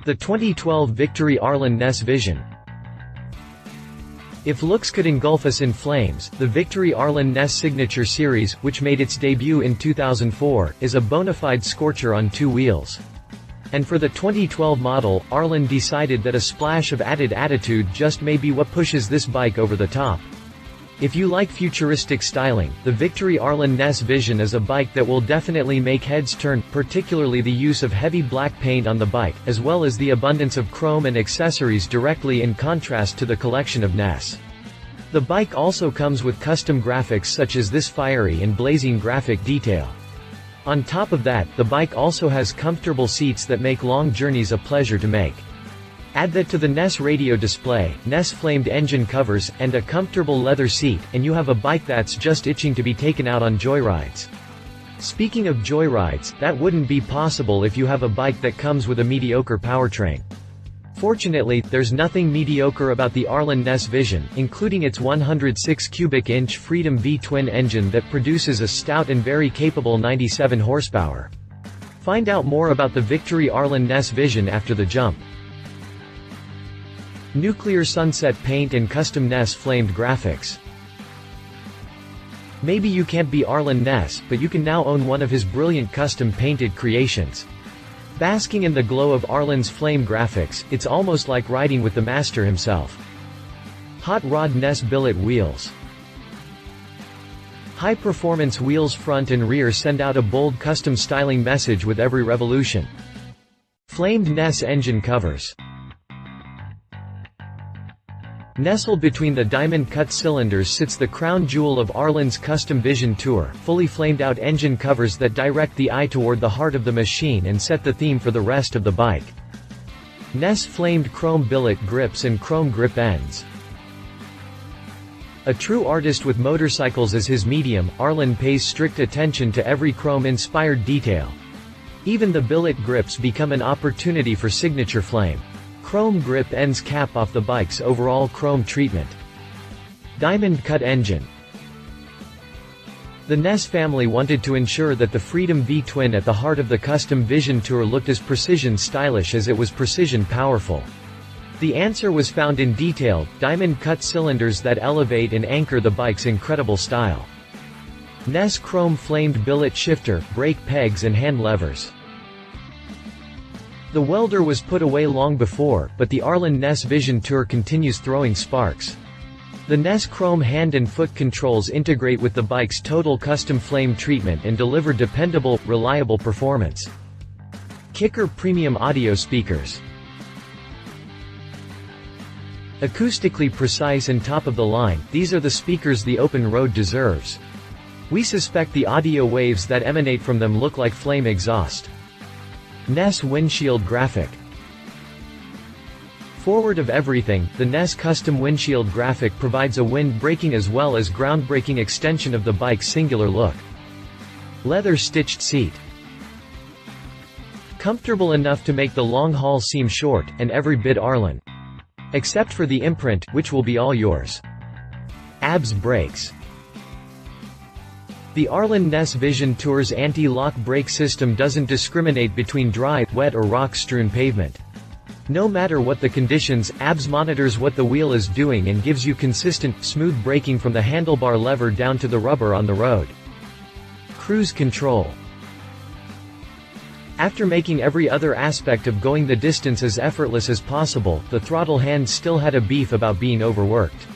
The 2012 Victory Arlen Ness Vision. If looks could engulf us in flames, the Victory Arlen Ness Signature Series, which made its debut in 2004, is a bona fide scorcher on two wheels. And for the 2012 model, Arlen decided that a splash of added attitude just may be what pushes this bike over the top. If you like futuristic styling, the Victory Arlen Ness Vision is a bike that will definitely make heads turn, particularly the use of heavy black paint on the bike, as well as the abundance of chrome and accessories directly in contrast to the collection of Ness. The bike also comes with custom graphics such as this fiery and blazing graphic detail. On top of that, the bike also has comfortable seats that make long journeys a pleasure to make. Add that to the Ness radio display, Ness flamed engine covers, and a comfortable leather seat, and you have a bike that's just itching to be taken out on joyrides. Speaking of joyrides, that wouldn't be possible if you have a bike that comes with a mediocre powertrain. Fortunately, there's nothing mediocre about the Arlen Ness Vision, including its 106 cubic inch Freedom V-twin engine that produces a stout and very capable 97 horsepower. Find out more about the Victory Arlen Ness Vision after the jump. Nuclear sunset paint and custom Ness flamed graphics. Maybe you can't be Arlen Ness, but you can now own one of his brilliant custom painted creations. Basking in the glow of Arlen's flame graphics, it's almost like riding with the master himself. Hot Rod Ness billet wheels. High-performance wheels front and rear send out a bold custom styling message with every revolution. Flamed Ness engine covers. Nestled between the diamond-cut cylinders sits the crown jewel of Arlen's custom Vision Tour, fully flamed-out engine covers that direct the eye toward the heart of the machine and set the theme for the rest of the bike. Ness flamed chrome billet grips and chrome grip ends. A true artist with motorcycles as his medium, Arlen pays strict attention to every chrome-inspired detail. Even the billet grips become an opportunity for signature flame. Chrome grip ends cap off the bike's overall chrome treatment. Diamond-cut engine. The Ness family wanted to ensure that the Freedom V-twin at the heart of the custom Vision Tour looked as precision stylish as it was precision powerful. The answer was found in detailed, diamond-cut cylinders that elevate and anchor the bike's incredible style. Ness chrome-flamed billet shifter, brake pegs and hand levers. The welder was put away long before, but the Arlen Ness Vision Tour continues throwing sparks. The Ness chrome hand and foot controls integrate with the bike's total custom flame treatment and deliver dependable, reliable performance. Kicker premium audio speakers. Acoustically precise and top of the line, these are the speakers the open road deserves. We suspect the audio waves that emanate from them look like flame exhaust. Ness windshield graphic. Forward of everything, the Ness custom windshield graphic provides a wind-breaking as well as groundbreaking extension of the bike's singular look. Leather stitched seat. Comfortable enough to make the long haul seem short, and every bit Arlen. Except for the imprint, which will be all yours. ABS brakes. The Arlen Ness Vision Tour's anti-lock brake system doesn't discriminate between dry, wet or rock-strewn pavement. No matter what the conditions, ABS monitors what the wheel is doing and gives you consistent, smooth braking from the handlebar lever down to the rubber on the road. Cruise control. After making every other aspect of going the distance as effortless as possible, the throttle hand still had a beef about being overworked.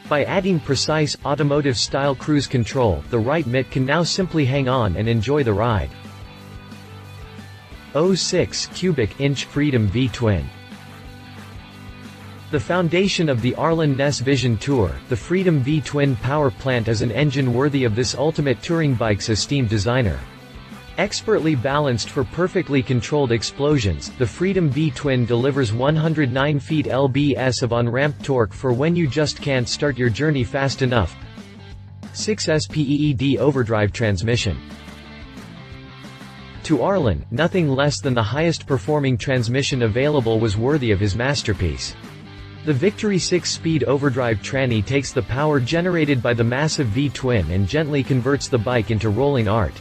By adding precise, automotive-style cruise control, the right mitt can now simply hang on and enjoy the ride. 06 cubic inch Freedom V-twin. The foundation of the Arlen Ness Vision Tour, the Freedom V-twin power plant is an engine worthy of this ultimate touring bike's esteemed designer. Expertly balanced for perfectly controlled explosions, the Freedom V-twin delivers 109 feet lbs of on-ramp torque for when you just can't start your journey fast enough. 6-speed overdrive transmission. To Arlen, nothing less than the highest performing transmission available was worthy of his masterpiece. The Victory 6-speed overdrive tranny takes the power generated by the massive V-twin and gently converts the bike into rolling art.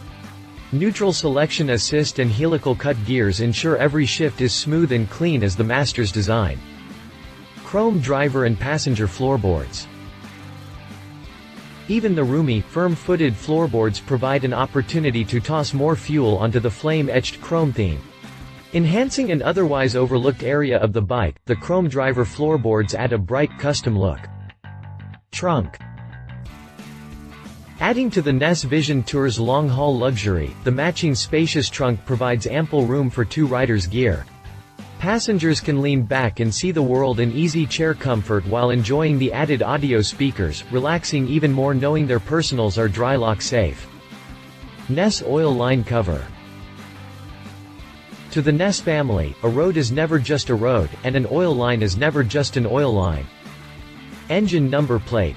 Neutral selection assist and helical cut gears ensure every shift is smooth and clean as the master's design. Chrome driver and passenger floorboards. Even the roomy, firm-footed floorboards provide an opportunity to toss more fuel onto the flame-etched chrome theme. Enhancing an otherwise overlooked area of the bike, the chrome driver floorboards add a bright custom look. Trunk. Adding to the Ness Vision Tour's long-haul luxury, the matching spacious trunk provides ample room for two riders' gear. Passengers can lean back and see the world in easy chair comfort while enjoying the added audio speakers, relaxing even more knowing their personals are dry-lock safe. Ness oil line cover. To the Ness family, a road is never just a road, and an oil line is never just an oil line. Engine number plate.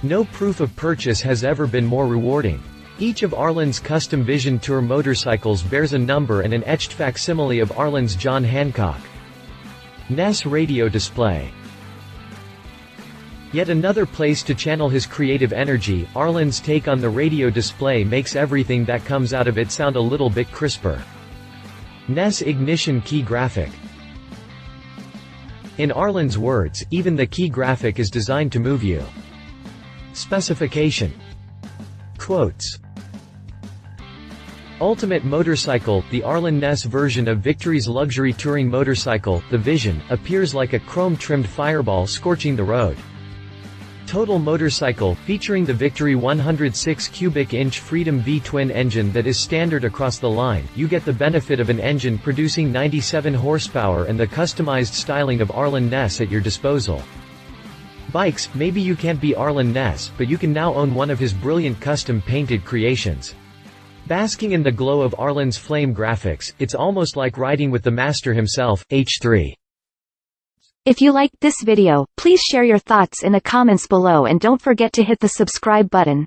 No proof of purchase has ever been more rewarding. Each of Arlen's custom Vision Tour motorcycles bears a number and an etched facsimile of Arlen's John Hancock. Ness radio display. Yet another place to channel his creative energy, Arlen's take on the radio display makes everything that comes out of it sound a little bit crisper. Ness ignition key graphic. In Arlen's words, even the key graphic is designed to move you. Specification. Quotes. Ultimate motorcycle, the Arlen Ness version of Victory's luxury touring motorcycle, the Vision, appears like a chrome-trimmed fireball scorching the road. Total motorcycle, featuring the Victory 106 cubic inch Freedom V-twin engine that is standard across the line, you get the benefit of an engine producing 97 horsepower and the customized styling of Arlen Ness at your disposal. Bikes, maybe you can't be Arlen Ness, but you can now own one of his brilliant custom-painted creations. Basking in the glow of Arlen's flame graphics, it's almost like riding with the master himself, H3. If you liked this video, please share your thoughts in the comments below and don't forget to hit the subscribe button.